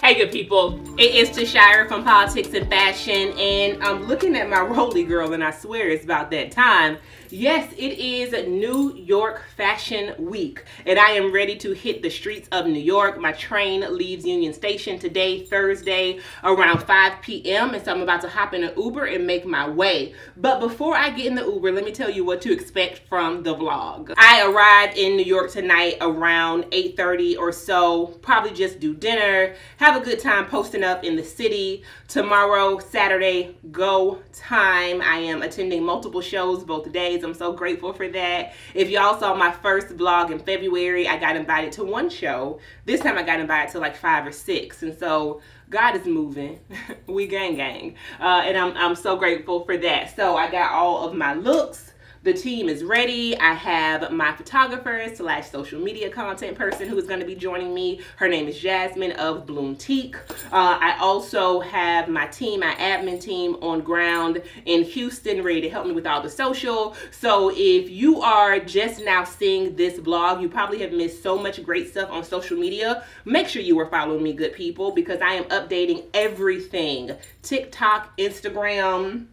Hey good people, it is Tashira from Politics and Fashion, and I'm looking at my Rolly girl and I swear it's about that time. Yes, it is New York Fashion Week and I am ready to hit the streets of New York. My train leaves Union Station today, Thursday, around 5 p.m. and so I'm about to hop in an Uber and make my way. But before I get in the Uber, let me tell you what to expect from the vlog. I arrived in New York tonight around 8:30 or so, probably just do dinner, have a good time posting up in the city. Tomorrow, Saturday, go time. I am attending multiple shows both days. I'm so grateful for that. If y'all saw my first vlog in February, I got invited to one show. This time I got invited to like 5 or 6. And so God is moving. We gang. And I'm so grateful for that. So I got all of my looks. The team is ready. I have my photographer / social media content person who is going to be joining me. Her name is Jasmine of Bloomtique. I also have my team, my admin team on ground in Houston ready to help me with all the social. So if you are just now seeing this vlog, you probably have missed so much great stuff on social media. Make sure you are following me, good people, because I am updating everything. TikTok, Instagram,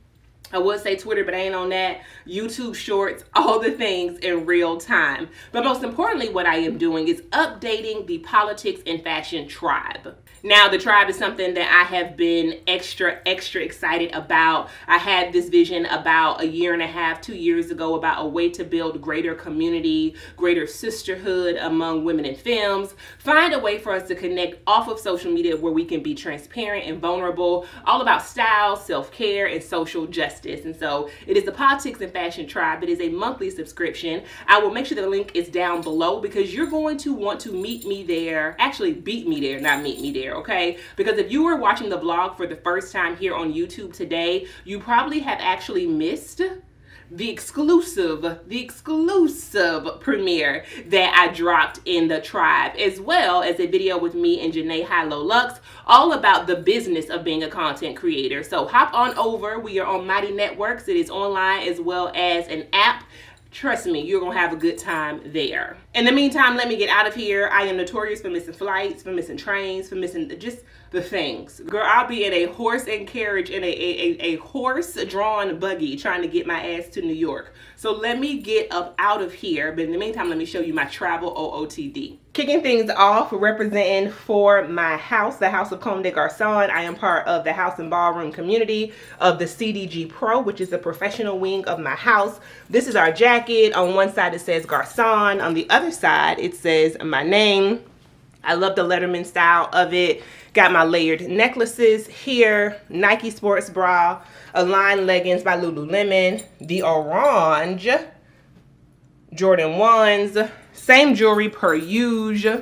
I would say Twitter, but I ain't on that. YouTube Shorts, all the things in real time. But most importantly, what I am doing is updating the Politics and Fashion tribe. Now, the tribe is something that I have been extra excited about. I had this vision about 1.5 years, 2 years ago about a way to build greater community, greater sisterhood among women in films. Find a way for us to connect off of social media where we can be transparent and vulnerable, all about style, self-care, and social justice. And so it is the Politics and Fashion tribe. It is a monthly subscription. I will make sure the link is down below because you're going to want to meet me there. Actually, beat me there, not meet me there. Okay, because if you were watching the vlog for the first time here on YouTube today, you probably have actually missed the exclusive premiere that I dropped in the tribe, as well as a video with me and Janae Hilo Lux, all about the business of being a content creator. So hop on over. We are on Mighty Networks. It is online as well as an app. Trust me, you're gonna have a good time there. In the meantime, let me get out of here. I am notorious for missing flights, for missing trains, for missing just the things. Girl, I'll be in a horse and carriage, in a horse-drawn buggy trying to get my ass to New York. So let me get up out of here, but in the meantime, let me show you my travel OOTD. Kicking things off, representing for my house, the House of Comme des Garçons. I am part of the house and ballroom community of the CDG Pro, which is the professional wing of my house. This is our jacket. On one side, it says Garçon. On the other side, it says my name. I love the Letterman style of it. Got my layered necklaces here, Nike sports bra, Align leggings by Lululemon, the orange Jordan 1s, same jewelry per usual,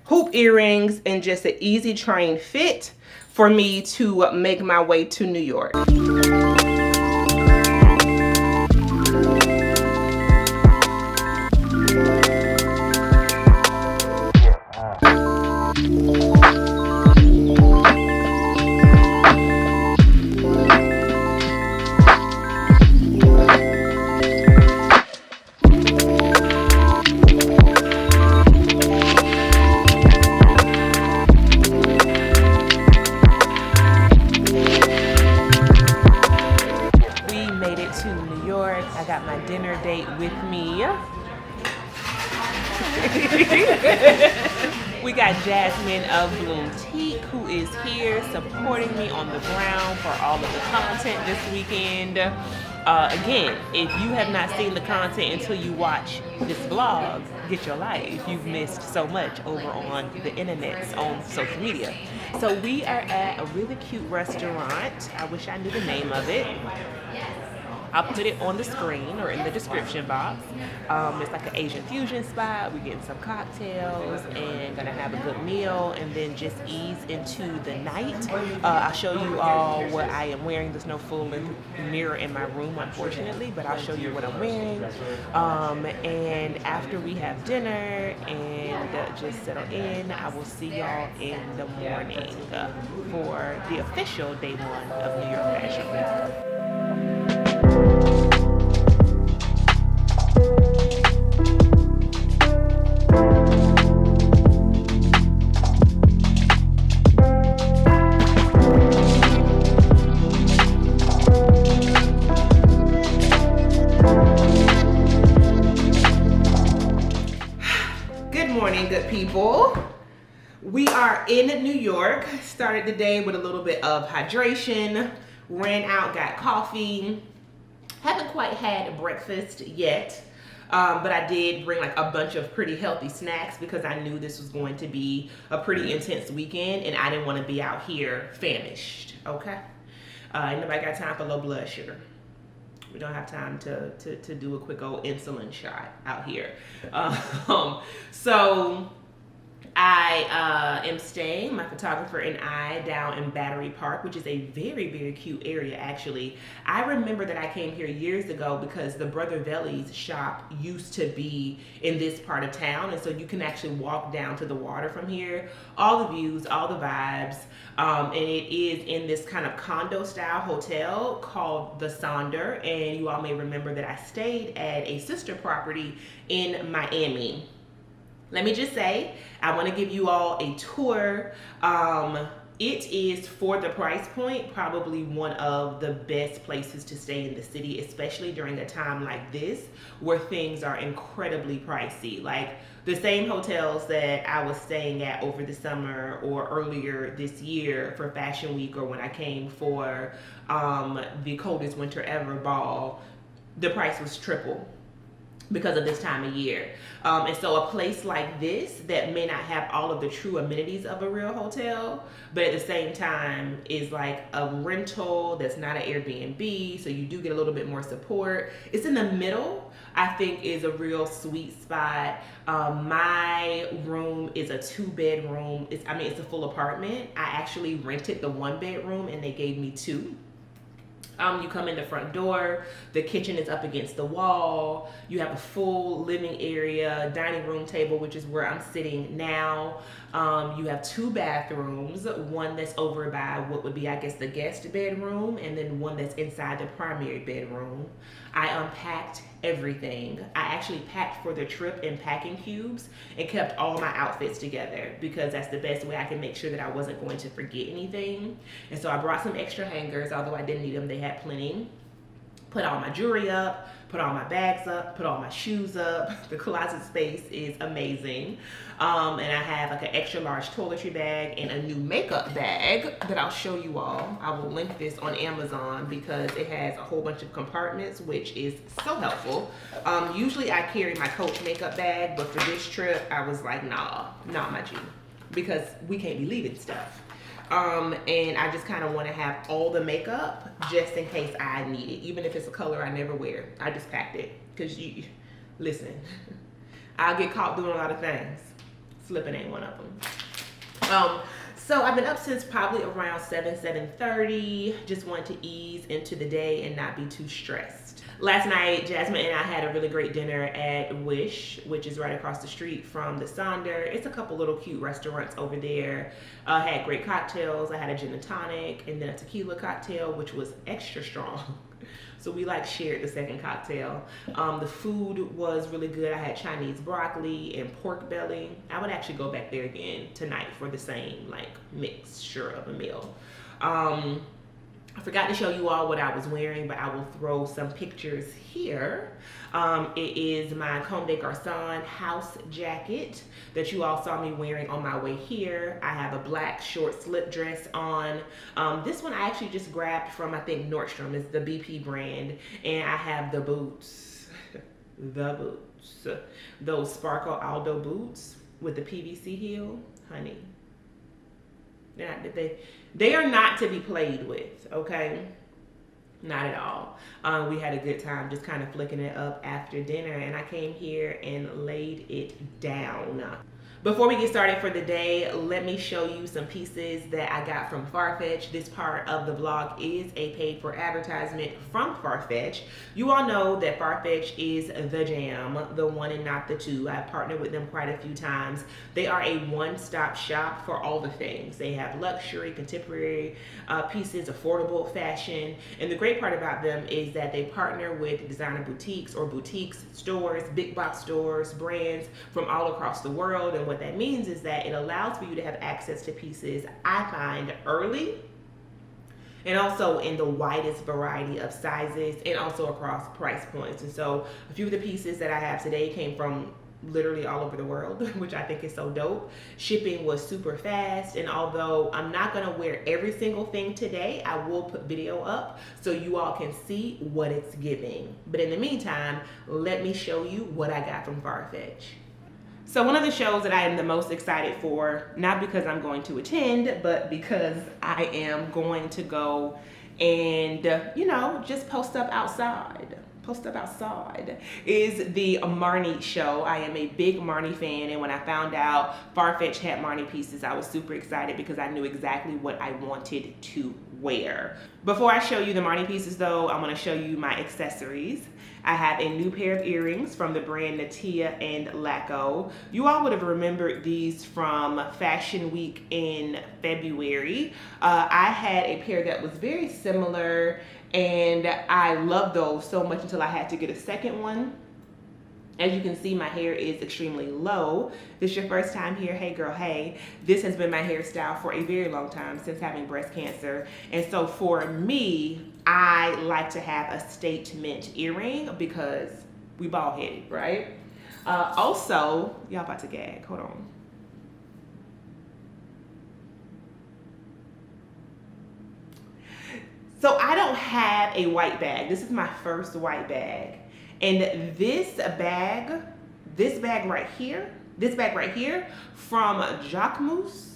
hoop earrings, and just an easy train fit for me to make my way to New York. We got Jasmine of Bloomtique, who is here supporting me on the ground for all of the content this weekend. Again, if you have not seen the content until you watch this vlog, get your life. You've missed so much over on the internet, on social media. So we are at a really cute restaurant. I wish I knew the name of it. I'll put it on the screen or in the description box. It's like an Asian fusion spot. We're getting some cocktails and gonna have a good meal and then just ease into the night. I'll show you all what I am wearing. There's no full mirror in my room, unfortunately, but I'll show you what I'm wearing. And after we have dinner and just settle in, I will see y'all in the morning for the official day 1 of New York Fashion Week. people. We are in New York. Started the day with a little bit of hydration. Ran out, got coffee. Haven't quite had breakfast yet. But I did bring like a bunch of pretty healthy snacks because I knew this was going to be a pretty intense weekend and I didn't want to be out here famished, okay? Ain't nobody got time for low blood sugar. We don't have time to do a quick old insulin shot out here. So I am staying, my photographer and I, down in Battery Park, which is a very, very cute area, actually. I remember that I came here years ago because the Brother Veli's shop used to be in this part of town, and so you can actually walk down to the water from here. All the views, all the vibes, and it is in this kind of condo-style hotel called the Sonder, and you all may remember that I stayed at a sister property in Miami. Let me just say, I want to give you all a tour. It is, for the price point, probably one of the best places to stay in the city, especially during a time like this where things are incredibly pricey. Like the same hotels that I was staying at over the summer or earlier this year for Fashion Week, or when I came for the coldest winter ever ball, the price was triple because of this time of year. And so a place like this that may not have all of the true amenities of a real hotel, but at the same time is like a rental that's not an Airbnb, so you do get a little bit more support. It's in the middle, I think, is a real sweet spot. My room is a 2-bedroom. It's a full apartment. I actually rented the 1-bedroom and they gave me 2. You come in the front door, the kitchen is up against the wall, you have a full living area, dining room table, which is where I'm sitting now. You have 2 bathrooms, one that's over by what would be, I guess, the guest bedroom, and then one that's inside the primary bedroom. I unpacked everything. I actually packed for the trip in packing cubes and kept all my outfits together because that's the best way I can make sure that I wasn't going to forget anything. And so I brought some extra hangers, although I didn't need them, they had plenty. Put all my jewelry up, put all my bags up, put all my shoes up. The closet space is amazing. And I have like an extra large toiletry bag and a new makeup bag that I'll show you all. I will link this on Amazon because it has a whole bunch of compartments, which is so helpful. Usually I carry my Coach makeup bag, but for this trip, I was like, nah, not my G, because we can't be leaving stuff. And I just kind of want to have all the makeup just in case I need it, even if it's a color I never wear. I just packed it because listen, I'll get caught doing a lot of things. Slipping ain't one of them. So I've been up since probably around 7:30. Just wanted to ease into the day and not be too stressed. Last night, Jasmine and I had a really great dinner at Wish, which is right across the street from the Sonder. It's a couple little cute restaurants over there. Had great cocktails. I had a gin and tonic and then a tequila cocktail, which was extra strong. So we like shared the second cocktail. The food was really good. I had Chinese broccoli and pork belly. I would actually go back there again tonight for the same like mixture of a meal. I forgot to show you all what I was wearing, but I will throw some pictures here. It is my Comme des Garçons house jacket that you all saw me wearing on my way here. I have a black short slip dress on. This one I actually just grabbed from, I think, Nordstrom. It's the BP brand. And I have the boots. The boots. Those Sparkle Aldo boots with the PVC heel. Honey. They are not to be played with, okay? Not at all. We had a good time just kind of flicking it up after dinner, and I came here and laid it down. Before we get started for the day, let me show you some pieces that I got from Farfetch. This part of the vlog is a paid for advertisement from Farfetch. You all know that Farfetch is the jam, the one and not the two. I've partnered with them quite a few times. They are a one-stop shop for all the things. They have luxury, contemporary pieces, affordable fashion. And the great part about them is that they partner with designer boutiques or boutiques, stores, big box stores, brands from all across the world. And what that means is that it allows for you to have access to pieces I find early and also in the widest variety of sizes and also across price points. And so a few of the pieces that I have today came from literally all over the world, which I think is so dope. Shipping was super fast, and although I'm not gonna wear every single thing today, I will put video up so you all can see what it's giving. But in the meantime, let me show you what I got from Farfetch. So one of the shows that I am the most excited for, not because I'm going to attend, but because I am going to go and, just post up outside, is the Marni show. I am a big Marni fan, and when I found out Farfetch had Marni pieces, I was super excited because I knew exactly what I wanted to wear. Before I show you the Marni pieces though, I want to show you my accessories. I have a new pair of earrings from the brand Natia and Laco. You all would have remembered these from Fashion Week in February. I had a pair that was very similar, and I loved those so much until I had to get a second one. As you can see, my hair is extremely low. If this is your first time here, hey girl, hey. This has been my hairstyle for a very long time, since having breast cancer. And so for me, I like to have a statement earring because we bald headed, right? Also, y'all about to gag, hold on. So I don't have a white bag. This is my first white bag. And this bag right here from Jacquemus,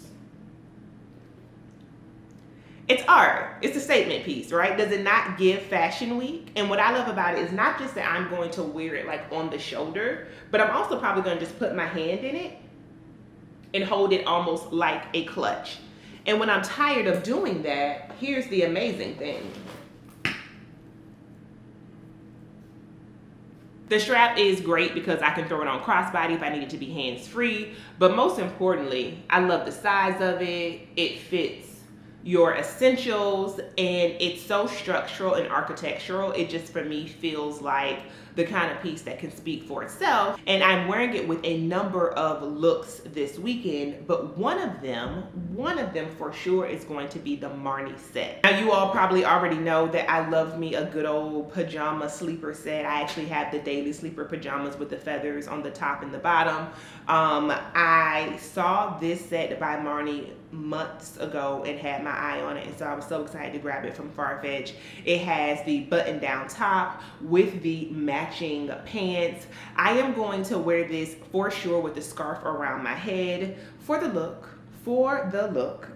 it's art. It's a statement piece, right? Does it not give Fashion Week? And what I love about it is not just that I'm going to wear it like on the shoulder, but I'm also probably going to just put my hand in it and hold it almost like a clutch. And when I'm tired of doing that, here's the amazing thing. The strap is great because I can throw it on crossbody if I need it to be hands-free, but most importantly, I love the size of it. It fits your essentials, and it's so structural and architectural. It just, for me, feels like the kind of piece that can speak for itself. And I'm wearing it with a number of looks this weekend, but one of them for sure is going to be the Marni set. Now, you all probably already know that I love me a good old pajama sleeper set. I actually have the daily sleeper pajamas with the feathers on the top and the bottom. I saw this set by Marni months ago and had my eye on it, and so I was so excited to grab it from Farfetch. It has the button down top with the matching pants. I am going to wear this for sure with the scarf around my head for the look,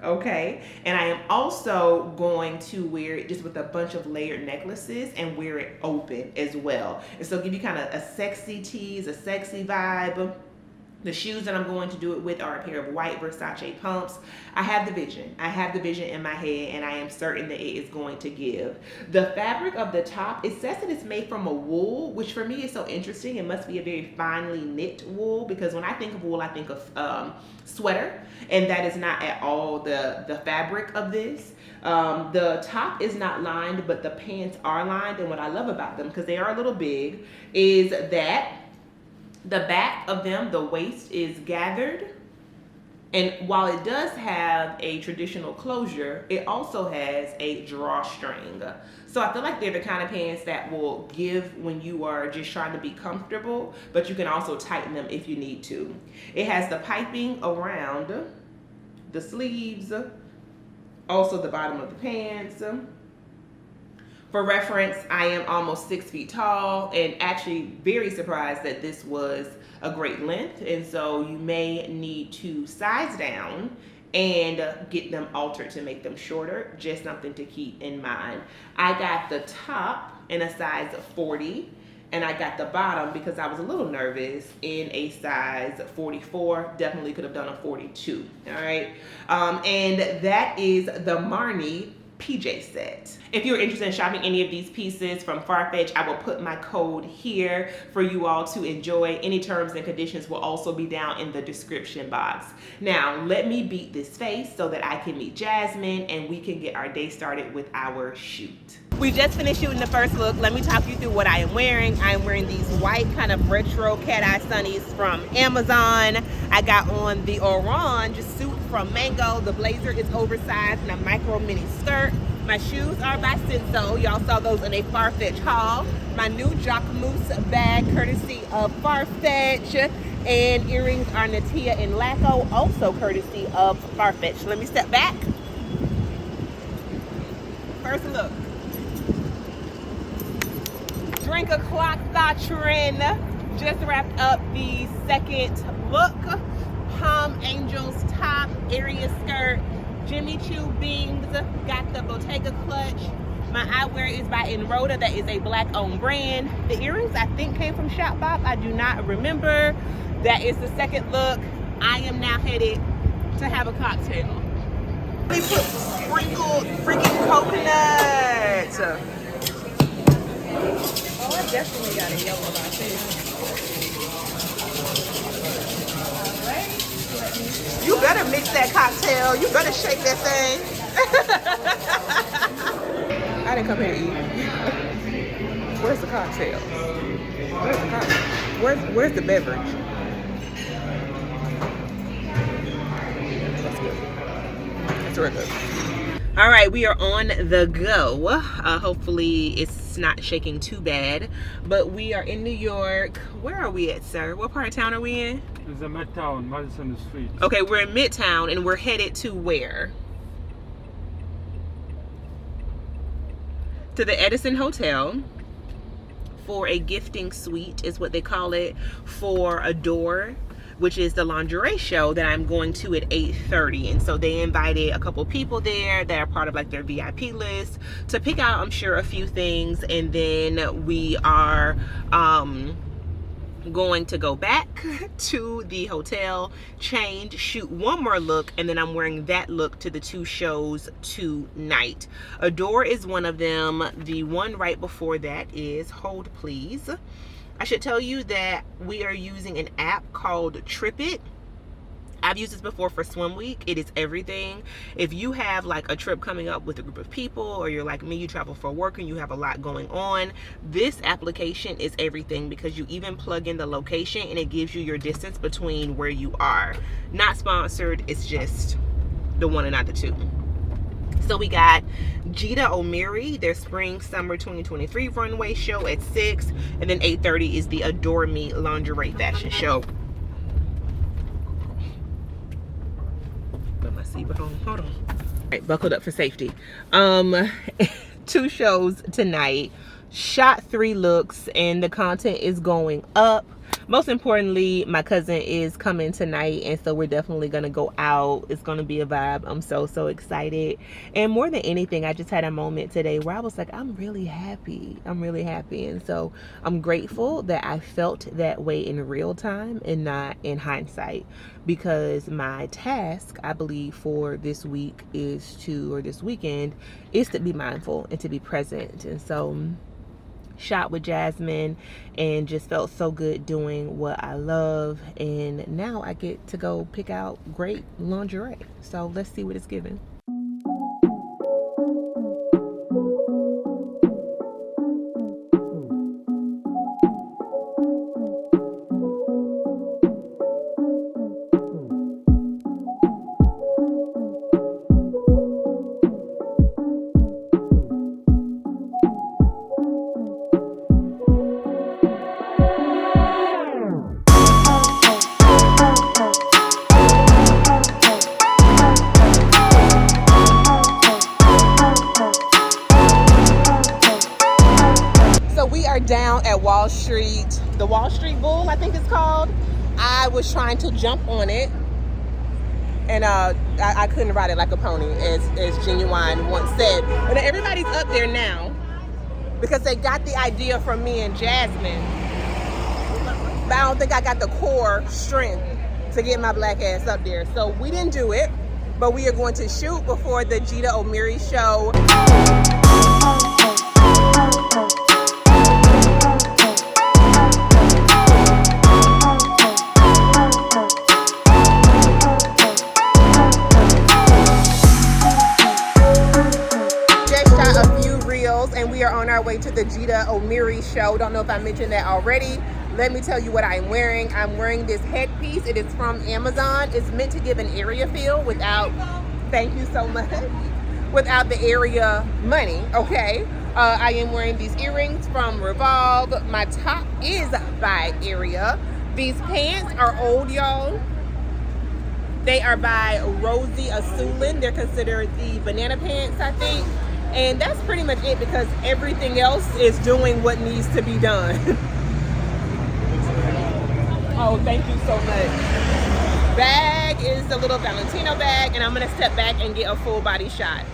okay? And I am also going to wear it just with a bunch of layered necklaces and wear it open as well. And so give you kind of a sexy tease, a sexy vibe. The shoes that I'm going to do it with are a pair of white Versace pumps. I have the vision in my head, and I am certain that it is going to give. The fabric of the top, it says that it's made from a wool, which for me is so interesting. It must be a very finely knit wool, because when I think of wool, I think of sweater, and that is not at all the fabric of this. The top is not lined, but the pants are lined, and what I love about them, because they are a little big, is that the back of them, the waist is gathered, and while it does have a traditional closure, it also has a drawstring. So I feel like they're the kind of pants that will give when you are just trying to be comfortable, but you can also tighten them if you need to. It has the piping around the sleeves, also the bottom of the pants. For reference, I am almost 6 feet tall, and actually very surprised that this was a great length. And so you may need to size down and get them altered to make them shorter. Just something to keep in mind. I got the top in a size 40, and I got the bottom, because I was a little nervous, in a size 44. Definitely could have done a 42, all right? And that is the Marni PJ set. If you're interested in shopping any of these pieces from Farfetch, I will put my code here for you all to enjoy. Any terms and conditions will also be down in the description box. Now, let me beat this face so that I can meet Jasmine and we can get our day started with our shoot. We just finished shooting the first look. Let me talk you through what I am wearing. I am wearing these white kind of retro cat-eye sunnies from Amazon. I got on the orange suit from Mango. The blazer is oversized and a micro mini skirt. My shoes are by Inspo. Y'all saw those in a Farfetch haul. My new Jacquemus bag, courtesy of Farfetch. And earrings are Natia and Laco, also courtesy of Farfetch. Let me step back. First look. Drink o'clock Thatcherin just wrapped up the second look. Palm Angels top, area skirt, Jimmy Choo beams, got the Bottega clutch. My eyewear is by Enroda, that is a black-owned brand. The earrings I think came from Shop Bop, I do not remember. That is the second look. I am now headed to have a cocktail. Let me put sprinkled freaking coconut. Oh, I definitely got a yellow like this. You better mix that cocktail. You better shake that thing. I didn't come here to eat. Where's the cocktail? Where's the cocktail? Where's the beverage? That's good. That's real good. All right, we are on the go. Hopefully it's not shaking too bad, but we are in New York. Where are we at, sir? What part of town are we in? It's a Midtown, Madison Street. Okay, we're in Midtown and we're headed to where? To the Edison Hotel for a gifting suite is what they call it, for Adore, which is the lingerie show that I'm going to at 8:30. And so they invited a couple people there that are part of like their VIP list to pick out, I'm sure, a few things. And then we are going to go back to the hotel, change, shoot one more look, and then I'm wearing that look to the two shows tonight. Adore is one of them. The one right before that is, hold please. I should tell you that we are using an app called Trip It. I've used this before for Swim Week. It is everything. If you have like a trip coming up with a group of people, or you're like me, you travel for work and you have a lot going on, this application is everything, because you even plug in the location and it gives you your distance between where you are. Not sponsored, it's just the one and not the two. So we got Gita Omiri, their spring summer 2023 runway show at 6, and then 8:30 is the Adore Me lingerie fashion show. Put my seatbelt on. Hold on. All right, buckled up for safety. 2 shows tonight. Shot 3 looks, and the content is going up. Most importantly, my cousin is coming tonight, and so we're definitely gonna go out. It's gonna be a vibe. I'm so excited. And more than anything, I just had a moment today where I was like, I'm really happy. And so I'm grateful that I felt that way in real time and not in hindsight, because my task, I believe, for this week is to, or this weekend, is to be mindful and to be present. And so shot with Jasmine and just felt so good doing what I love, and now I get to go pick out great lingerie. So let's see what it's giving. Down at Wall Street, the Wall Street Bull, I think it's called. I was trying to jump on it, and I couldn't ride it like a pony, as Genuine once said. But everybody's up there now because they got the idea from me and Jasmine, but I don't think I got the core strength to get my black ass up there. So we didn't do it, but we are going to shoot before the Gita Omiri show. And we are on our way to the Gita Omiri show. Don't know if I mentioned that already. Let me tell you what I'm wearing. I'm wearing this headpiece. It is from Amazon. It's meant to give an area feel without, thank you so much, without the area money, okay? I am wearing these earrings from Revolve. My top is by Area. These pants are old, y'all. They are by Rosie Asulin. They're considered the banana pants, I think. And that's pretty much it because everything else is doing what needs to be done. Oh, thank you so much. Bag is the little Valentino bag, and I'm gonna step back and get a full body shot.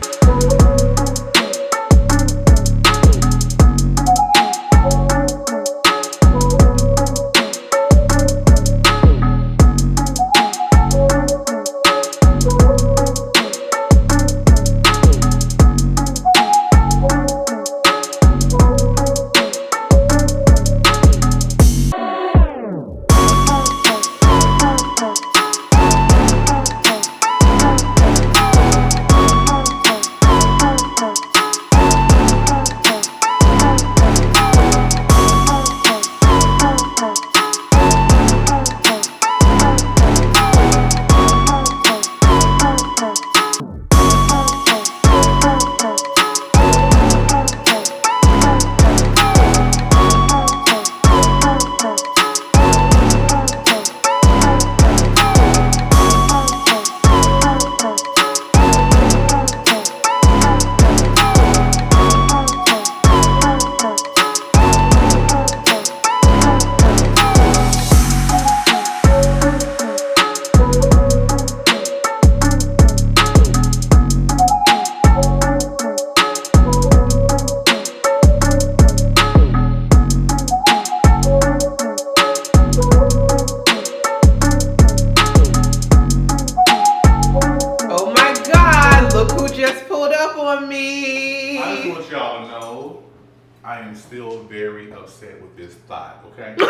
I am still very upset with this thought, okay? See,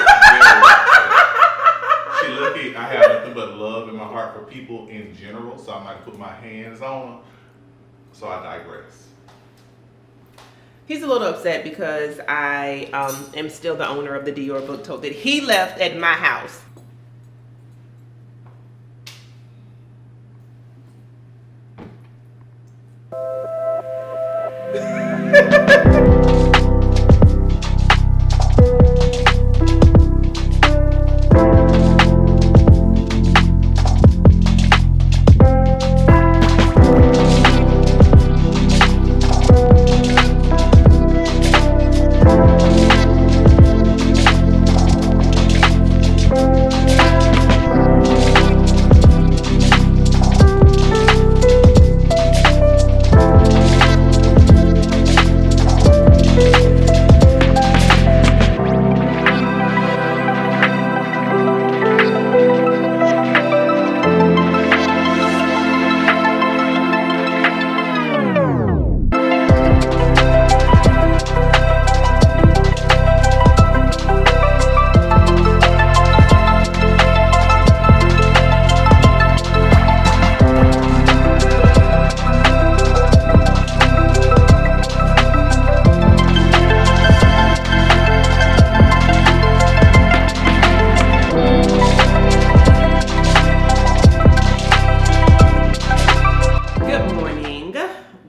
look, I have nothing but love in my heart for people in general, so I might put my hands on them. So I digress. He's a little upset because I am still the owner of the Dior book tote that he left at my house.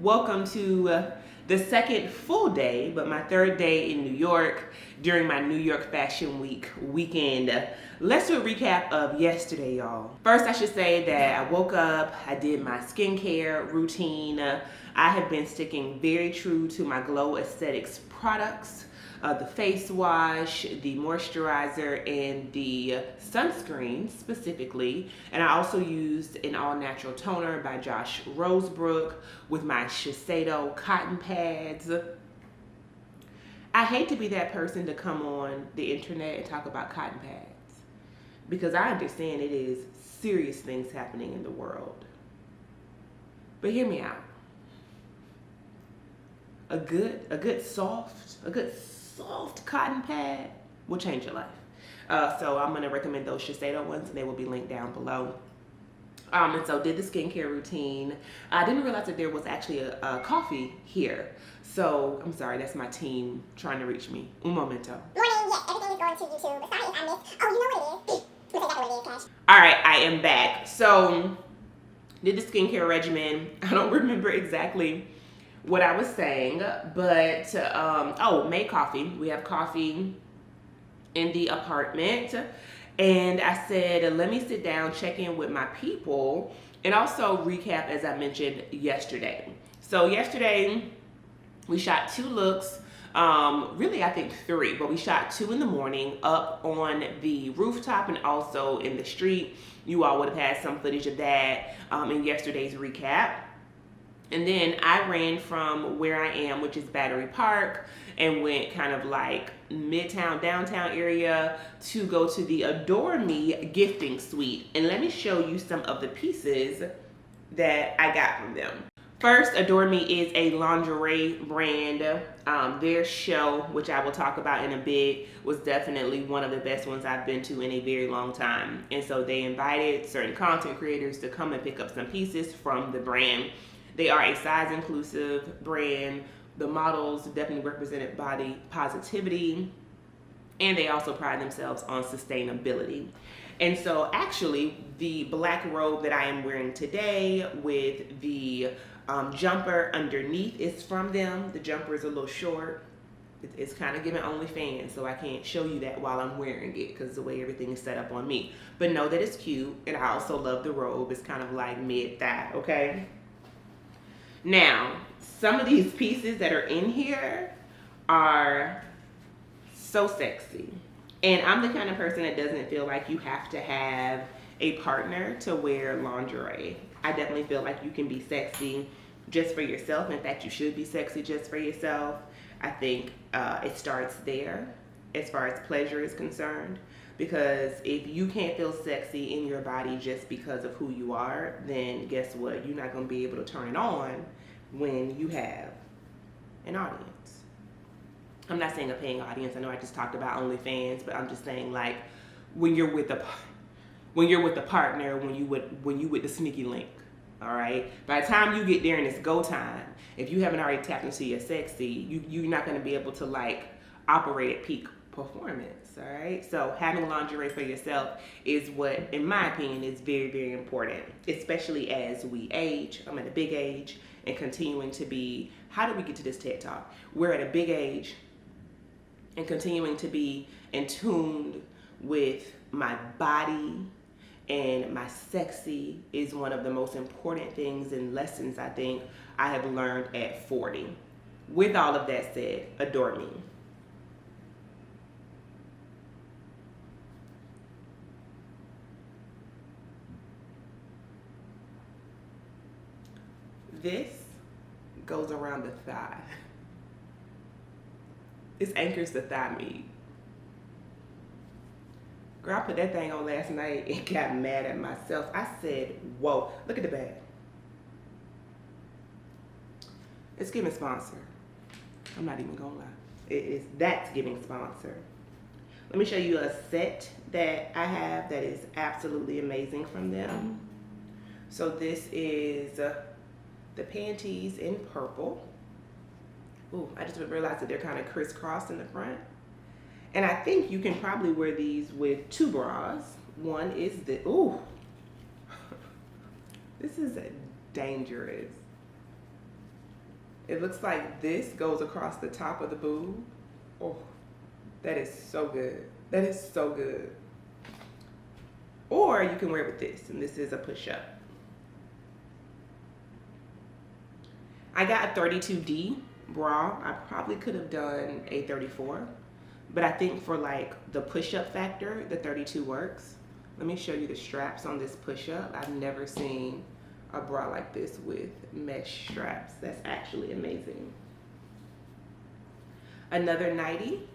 Welcome to the second full day, but my third day in New York during my New York Fashion Week weekend. Let's do a recap of yesterday, y'all. First, I should say that I woke up, I did my skincare routine. I have been sticking very true to my Glow Aesthetics products. The face wash, the moisturizer, and the sunscreen specifically. And I also used an all-natural toner by Josh Rosebrook with my Shiseido cotton pads. I hate to be that person to come on the internet and talk about cotton pads because I understand it is serious things happening in the world. But hear me out. A good soft cotton pad will change your life. So I'm gonna recommend those Shiseido ones, and they will be linked down below. And so did the skincare routine. I didn't realize that there was actually a coffee here. So I'm sorry, that's my team trying to reach me. Un momento. Morning, yes, everything is going to YouTube. Sorry if I missed. Oh, you know what it is. We'll take that for what it is, Cash. All right, I am back. So Did the skincare regimen. I don't remember exactly what I was saying, but made coffee. We have coffee in the apartment. And I said, let me sit down, check in with my people, and also recap, as I mentioned yesterday. So yesterday, we shot 2 looks. Really, I think 3, but we shot 2 in the morning up on the rooftop and also in the street. You all would have had some footage of that in yesterday's recap. And then I ran from where I am, which is Battery Park, and went kind of like midtown, downtown area to go to the Adore Me gifting suite. And let me show you some of the pieces that I got from them. First, Adore Me is a lingerie brand. Their show, which I will talk about in a bit, was definitely one of the best ones I've been to in a very long time. And so they invited certain content creators to come and pick up some pieces from the brand. They are a size inclusive brand. The models definitely represented body positivity, and they also pride themselves on sustainability. And so actually the black robe that I am wearing today with the jumper underneath is from them. The jumper is a little short. It's kind of giving OnlyFans, so I can't show you that while I'm wearing it because the way everything is set up on me. But know that it's cute, and I also love the robe. It's kind of like mid-thigh, okay? Now, some of these pieces that are in here are so sexy. And I'm the kind of person that doesn't feel like you have to have a partner to wear lingerie. I definitely feel like you can be sexy just for yourself. In fact, you should be sexy just for yourself. I think it starts there as far as pleasure is concerned. Because if you can't feel sexy in your body just because of who you are, then guess what? You're not going to be able to turn it on when you have an audience. I'm not saying a paying audience. I know I just talked about OnlyFans, but I'm just saying like when you're with a partner, when you with the sneaky link. All right. By the time you get there and it's go time, if you haven't already tapped into your sexy, you're not going to be able to like operate at peak performance. All right. So having lingerie for yourself is what, in my opinion, is very, very important, especially as we age. I'm at a big age and continuing to be. How did we get to this TED Talk? We're at a big age and continuing to be in tune with my body and my sexy is one of the most important things and lessons I think I have learned at 40. With all of that said, Adore Me. This goes around the thigh. This anchors the thigh meat. Girl, I put that thing on last night and got mad at myself. I said, whoa, look at the bag. It's giving sponsor. I'm not even gonna lie. That's giving sponsor. Let me show you a set that I have that is absolutely amazing from them. So this is the panties in purple. Ooh, I just realized that they're kind of crisscrossed in the front. And I think you can probably wear these with 2 bras. One is the, ooh, this is dangerous. It looks like this goes across the top of the boob. Oh, that is so good. That is so good. Or you can wear it with this, and this is a push-up. I got a 32D bra. I probably could have done a 34, but I think for like the push-up factor, the 32 works. Let me show you the straps on this push-up. I've never seen a bra like this with mesh straps. That's actually amazing. Another nightie.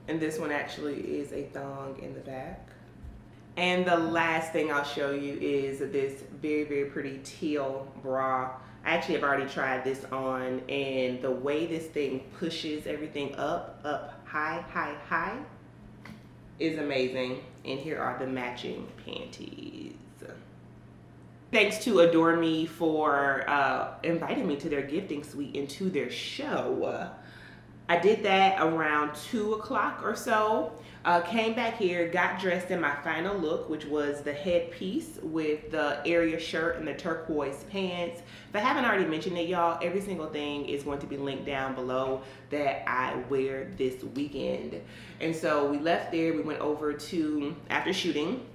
And this one actually is a thong in the back. And the last thing I'll show you is this very, very pretty teal bra. I actually have already tried this on, and the way this thing pushes everything up, high, high, high is amazing. And here are the matching panties. Thanks to Adore Me for inviting me to their gifting suite and to their show. I did that around 2 o'clock or so. Came back here, got dressed in my final look, which was the headpiece with the area shirt and the turquoise pants. If I haven't already mentioned it, y'all, every single thing is going to be linked down below that I wear this weekend. And so we left there, we went over to, after shooting,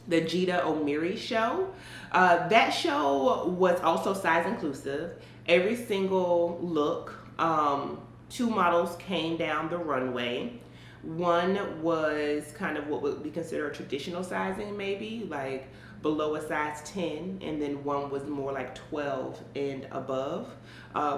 the Jita Omiri show. That show was also size inclusive. Every single look, 2 models came down the runway. One was kind of what would be considered traditional sizing, maybe like below a size 10, and then one was more like 12 and above,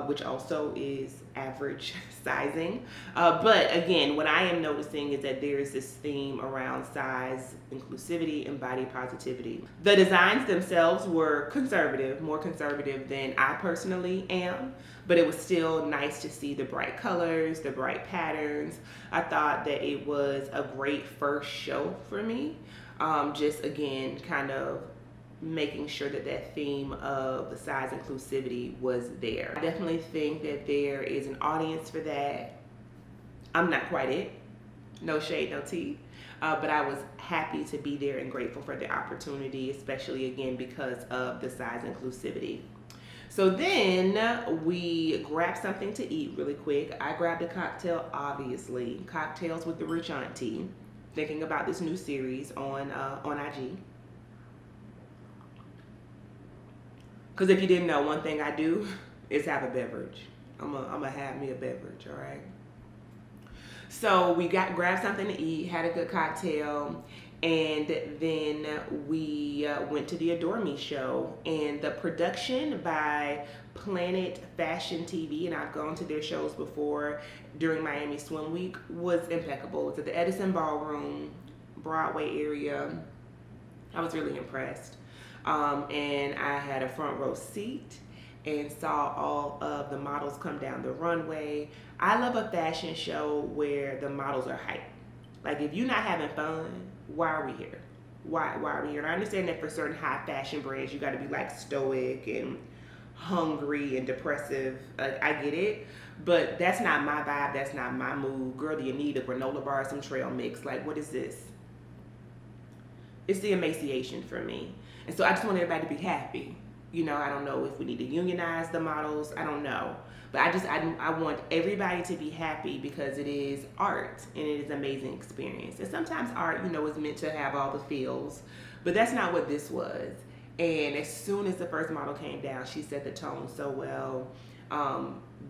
which also is average sizing. But again, what I am noticing is that there is this theme around size inclusivity and body positivity. The designs themselves were conservative, more conservative than I personally am, but it was still nice to see the bright colors, the bright patterns. I thought that it was a great first show for me. Just again, kind of making sure that that theme of the size inclusivity was there. I definitely think that there is an audience for that. I'm not quite it. No shade, no tea. But I was happy to be there and grateful for the opportunity, especially again because of the size inclusivity. So then we grabbed something to eat really quick. I grabbed a cocktail, obviously. Cocktails with the Rich Auntie. Thinking about this new series on IG. Because if you didn't know, one thing I do is have a beverage. I'm gonna have me a beverage, all right? So we grabbed something to eat, had a good cocktail, and then we went to the Adore Me show. And the production by Planet Fashion TV, and I've gone to their shows before during Miami Swim Week, was impeccable. It's at the Edison Ballroom, Broadway area. I was really impressed. And I had a front row seat and saw all of the models come down the runway. I love a fashion show where the models are hyped. Like, if you're not having fun, why are we here? Why are we here? And I understand that for certain high fashion brands, you got to be like stoic and hungry and depressive. Like, I get it, but that's not my vibe. That's not my mood. Girl, do you need a granola bar, some trail mix? Like, what is this? It's the emaciation for me. And so I just want everybody to be happy. You know, I don't know if we need to unionize the models. I don't know. But I want everybody to be happy because it is art and it is an amazing experience. And sometimes art, you know, is meant to have all the feels, but that's not what this was. And as soon as the first model came down, she set the tone so well.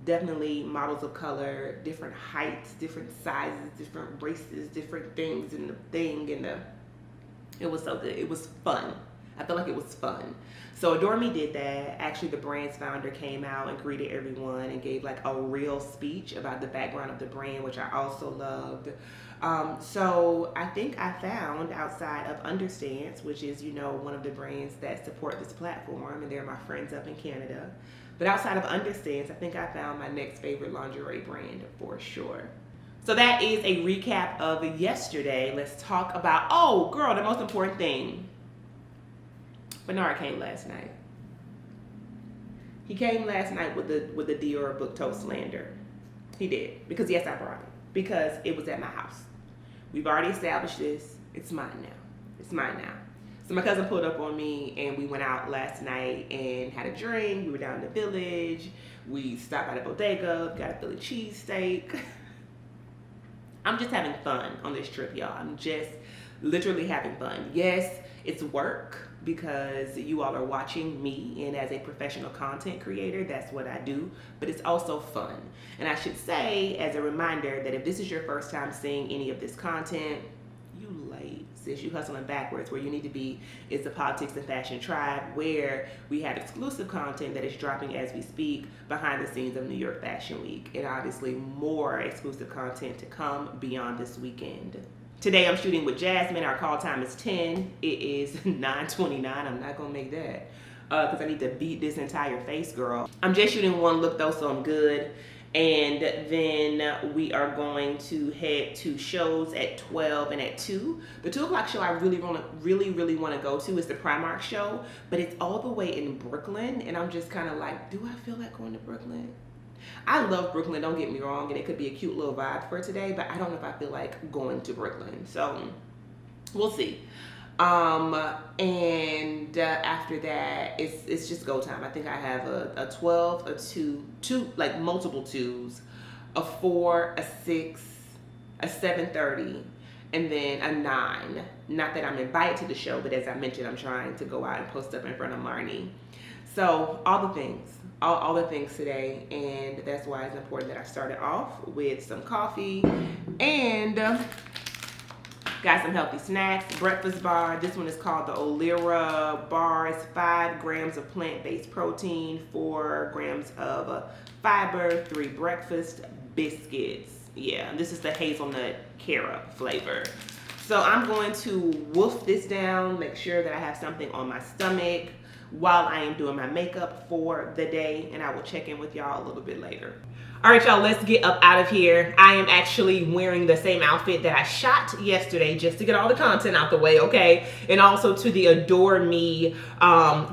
Definitely models of color, different heights, different sizes, different races, different things in the thing. And it was so good. It was fun. I felt like it was fun. So Adore Me did that. Actually, the brand's founder came out and greeted everyone and gave like a real speech about the background of the brand, which I also loved. So I think I found, outside of Understance, which is, you know, one of the brands that support this platform, and they're my friends up in Canada. But outside of Understance, I think I found my next favorite lingerie brand for sure. So that is a recap of yesterday. Let's talk about, oh girl, the most important thing. Bernard came last night. He came last night with the Dior book Toast Slander. He did. Because yes, I brought it. Because it was at my house. We've already established this. It's mine now. It's mine now. So my cousin pulled up on me and we went out last night and had a drink. We were down in the village. We stopped by the bodega, got a Philly cheesesteak. I'm just having fun on this trip, y'all. I'm just literally having fun. Yes, it's work because you all are watching me, and as a professional content creator, that's what I do, but it's also fun. And I should say, as a reminder, that if this is your first time seeing any of this content, you late, sis. You hustling backwards. Where you need to be is the Politics and Fashion Tribe, where we have exclusive content that is dropping as we speak behind the scenes of New York Fashion Week, and obviously more exclusive content to come beyond this weekend. Today I'm shooting with Jasmine. Our call time is 10. It is 9:29. I'm not gonna make that because I need to beat this entire face, girl. I'm just shooting one look though, so I'm good. And then we are going to head to shows at 12 and at 2. The 2 o'clock show I really want to go to is the Primark show, but it's all the way in Brooklyn, and I'm just kind of like, do I feel like going to Brooklyn? I love Brooklyn, don't get me wrong, and it could be a cute little vibe for today, but I don't know if I feel like going to Brooklyn. So we'll see. And after that, it's just go time. I think I have a 12, a 2, like multiple 2s, a 4, a 6, a 7:30, and then a 9. Not that I'm invited to the show, but as I mentioned, I'm trying to go out and post up in front of Marnie. So all the things, all the things today, and that's why it's important that I started off with some coffee and got some healthy snacks. Breakfast bar. This one is called the Olira bar. It's 5 grams of plant-based protein, 4 grams of fiber, 3 breakfast biscuits. Yeah, this is the hazelnut carob flavor. So I'm going to wolf this down, make sure that I have something on my stomach while I am doing my makeup for the day, and I will check in with y'all a little bit later. All right, y'all, let's get up out of here. I am actually wearing the same outfit that I shot yesterday just to get all the content out the way, okay? And also to the Adore Me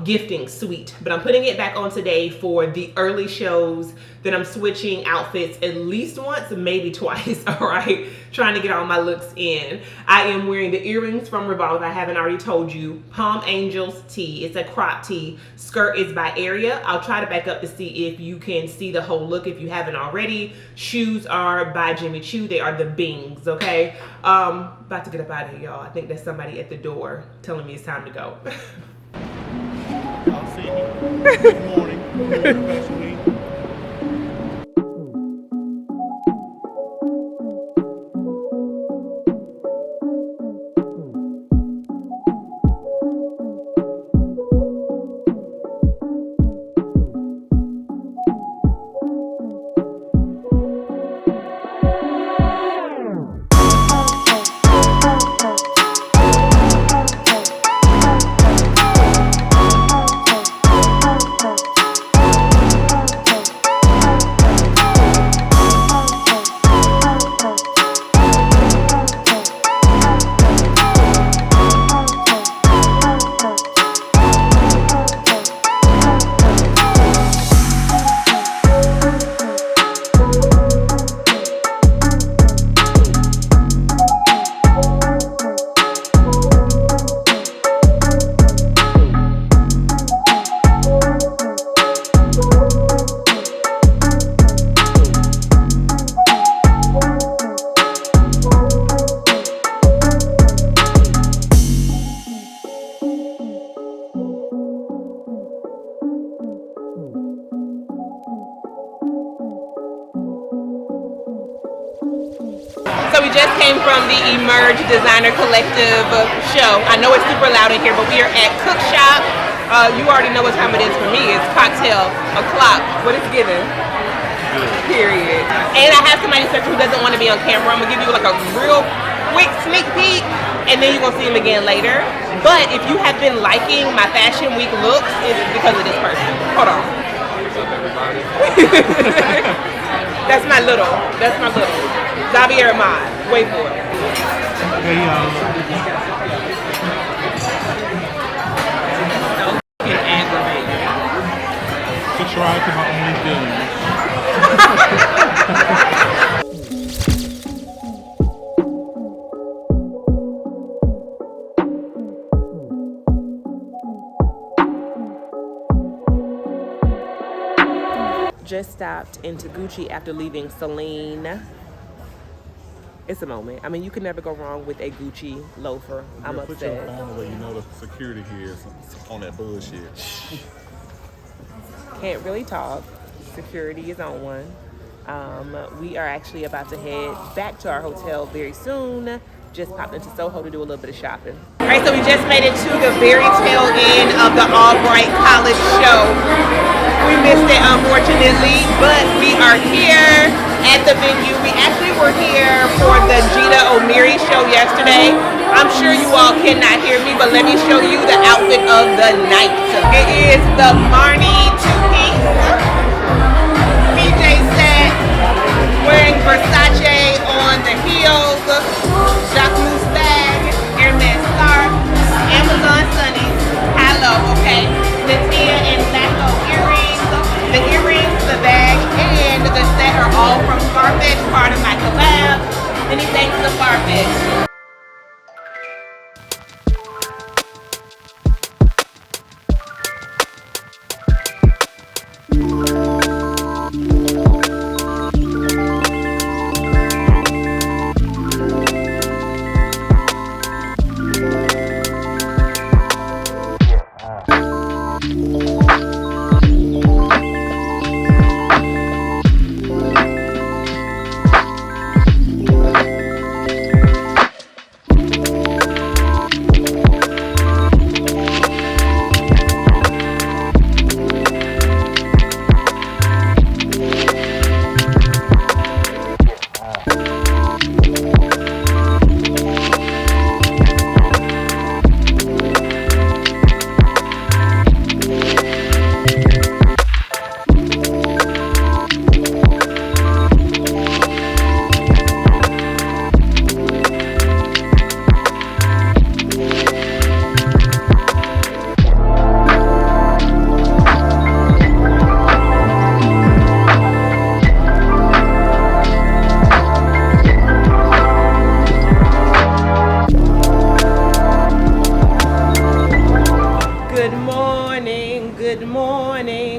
gifting suite. But I'm putting it back on today for the early shows. Then I'm switching outfits at least once, maybe twice, all right? Trying to get all my looks in. I am wearing the earrings from Revolve, I haven't already told you. Palm Angels tee, it's a crop tee. Skirt is by area. I'll try to back up to see if you can see the whole look if you haven't already. Shoes are by Jimmy Choo, they are the Bings, okay? About to get up out of here, y'all. I think there's somebody at the door telling me it's time to go. I'll see you. Good morning. So we just came from the Emerge Designer Collective show. I know it's super loud in here, but we are at Cook Shop. You already know what time it is for me. It's cocktail o'clock. What it's given. Period. And I have somebody who doesn't want to be on camera. I'm gonna give you like a real quick sneak peek, and then you're gonna see him again later. But if you have been liking my Fashion Week looks, it's because of this person. Hold on. What's up, everybody? That's my little. Xavier Ahmad. Wait for it. Hey, y'all. Subscribe to my only feelings. Just stopped into Gucci after leaving Celine. It's a moment. I mean, you can never go wrong with a Gucci loafer. I'm Put your upset. phone away. You know the security here is on that bullshit. Can't really talk. Security is on one. We are actually about to head back to our hotel very soon. Just popped into Soho to do a little bit of shopping. All right, so we just made it to the very tail end of the Albright College show. We missed it, unfortunately, but we are here at the venue. We actually were here for the Gita O'Meary show yesterday. I'm sure you all cannot hear me, but let me show you the outfit of the night. It is the Marnie two-piece PJ set, wearing Versace on the heels, Jacquemus bag, Hermes scarf, Amazon sunnies, hello, okay, Latia and Blacko earrings, the bag, and all from Farfetch, part of my collab. Many thanks to Farfetch.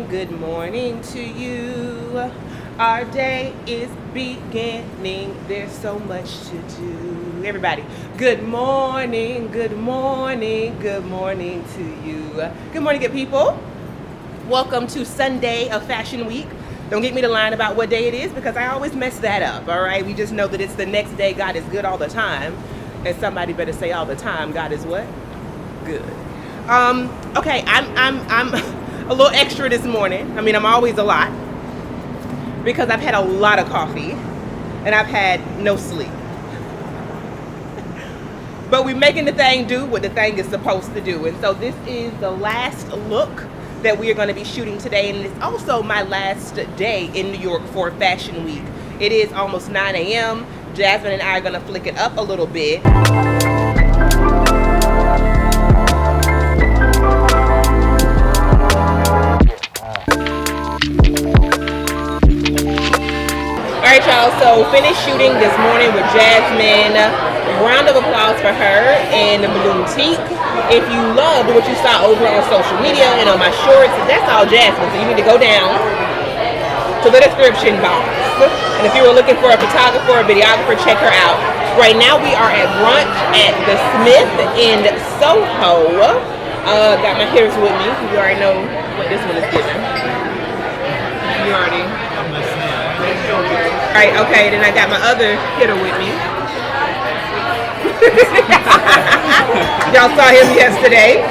Good morning to you. Our day is beginning. There's so much to do. Everybody, good morning, good morning, good morning to you. Good morning, good people. Welcome to Sunday of Fashion Week. Don't get me to line about what day it is because I always mess that up, all right? We just know that it's the next day. God is good all the time. And somebody better say all the time, God is what? Good. Okay, I'm a little extra this morning. I mean, I'm always a lot because I've had a lot of coffee and I've had no sleep. But we're making the thing do what the thing is supposed to do. And so this is the last look that we are going to be shooting today. And it's also my last day in New York for Fashion Week. It is almost 9 a.m. Jasmine and I are going to flick it up a little bit. Alright y'all, so finished shooting this morning with Jasmine. Round of applause for her and the balloon teak. If you loved what you saw over on social media and on my shorts, that's all Jasmine, so you need to go down to the description box. And if you were looking for a photographer or videographer, check her out. Right now we are at brunch at the Smith in Soho. Got my hitters with me. You already know what this one is giving. You already. Alright, okay, then I got my other hitter with me. Y'all saw him yesterday.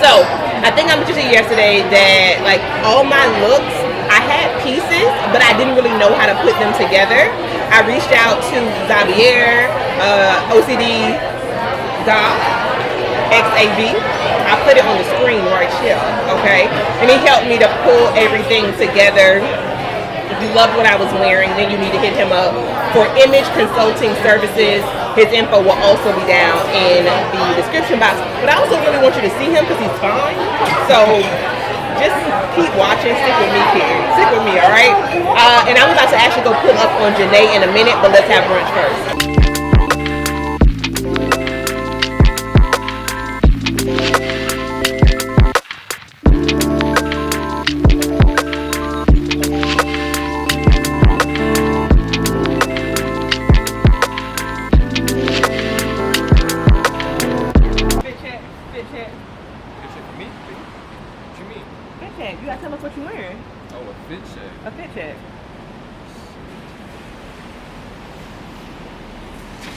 So, I think I mentioned to you yesterday that like all my looks, I had pieces, but I didn't really know how to put them together. I reached out to Xavier, OCD Doc, XAV. I put it on the screen right here, okay? And he helped me to pull everything together. If you loved what I was wearing, then you need to hit him up for image consulting services. His info will also be down in the description box. But I also really want you to see him because he's fine. So just keep watching. Stick with me, kid. Stick with me, all right? And I'm about to actually go pull up on Janae in a minute, but let's have brunch first. You gotta tell us what you're wearing. Oh, a fit check. A fit check.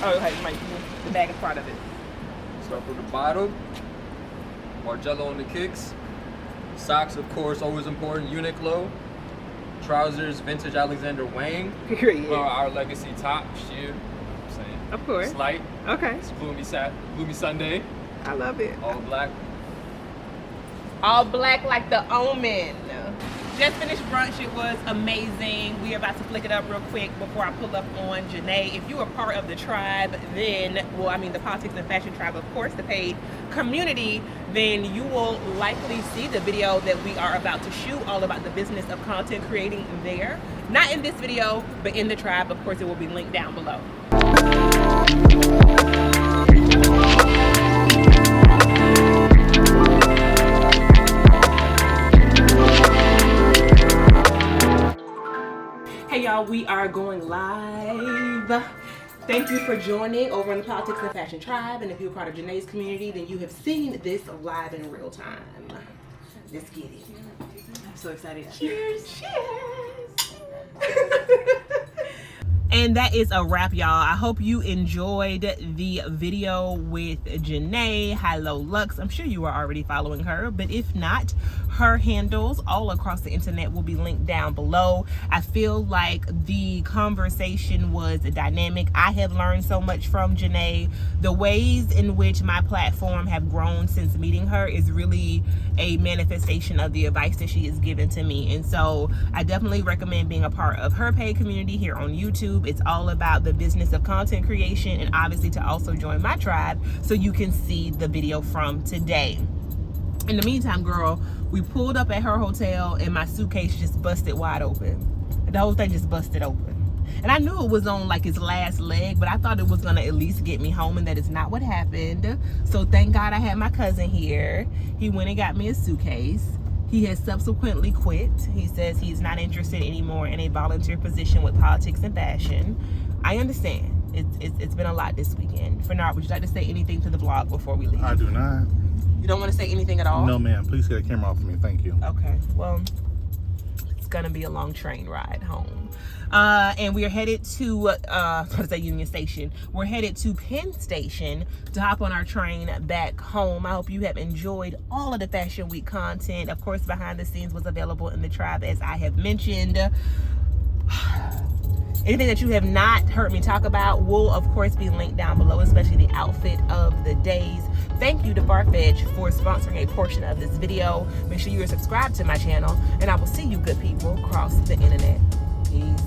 Oh, okay, Mike, the bag is part of it. Start from the bottom. Margello on the kicks. Socks, of course, always important. Uniqlo. Trousers, vintage Alexander Wang. Period. Our legacy top, sheer. I'm saying. Of course. Slight. Okay. It's gloomy Sunday. I love it. All black. All black like the Omen. Just finished brunch. It was amazing. We're about to flick it up real quick before I pull up on Janae. If you are part of the tribe, then, well, I mean the Politics and Fashion Tribe, of course, the paid community, then you will likely see the video that we are about to shoot all about the business of content creating there. Not in this video, but in the tribe. Of course, it will be linked down below. Hey y'all, we are going live. Thank you for joining over in the Politics and Fashion Tribe. And if you're part of Janae's community, then you have seen this live in real time. Let's get it. I'm so excited. Cheers. Cheers. And that is a wrap, y'all. I hope you enjoyed the video with Janae, Hello Lux. I'm sure you are already following her, but if not, her handles all across the internet will be linked down below. I feel like the conversation was dynamic. I have learned so much from Janae. The ways in which my platform have grown since meeting her is really a manifestation of the advice that she has given to me. And so I definitely recommend being a part of her paid community here on YouTube. It's all about the business of content creation, and obviously to also join my tribe so you can see the video from today. In the meantime, girl, we pulled up at her hotel and my suitcase just busted wide open. The whole thing just busted open. And I knew it was on like its last leg, but I thought it was gonna at least get me home, and that is not what happened. So thank God I had my cousin here. He went and got me a suitcase. He has subsequently quit. He says he's not interested anymore in a volunteer position with Politics and Fashion. I understand. It's been a lot this weekend. Fernard, would you like to say anything to the vlog before we leave? I do not. You don't want to say anything at all? No, ma'am. Please get the camera off of me. Thank you. Okay. Well, it's gonna be a long train ride home. And we are headed to Union Station. We're headed to Penn Station to hop on our train back home. I hope you have enjoyed all of the Fashion Week content. Of course, behind the scenes was available in the tribe, as I have mentioned. Anything that you have not heard me talk about will, of course, be linked down below, especially the outfit of the days. Thank you to Farfetch for sponsoring a portion of this video. Make sure you are subscribed to my channel, and I will see you good people across the internet. Peace.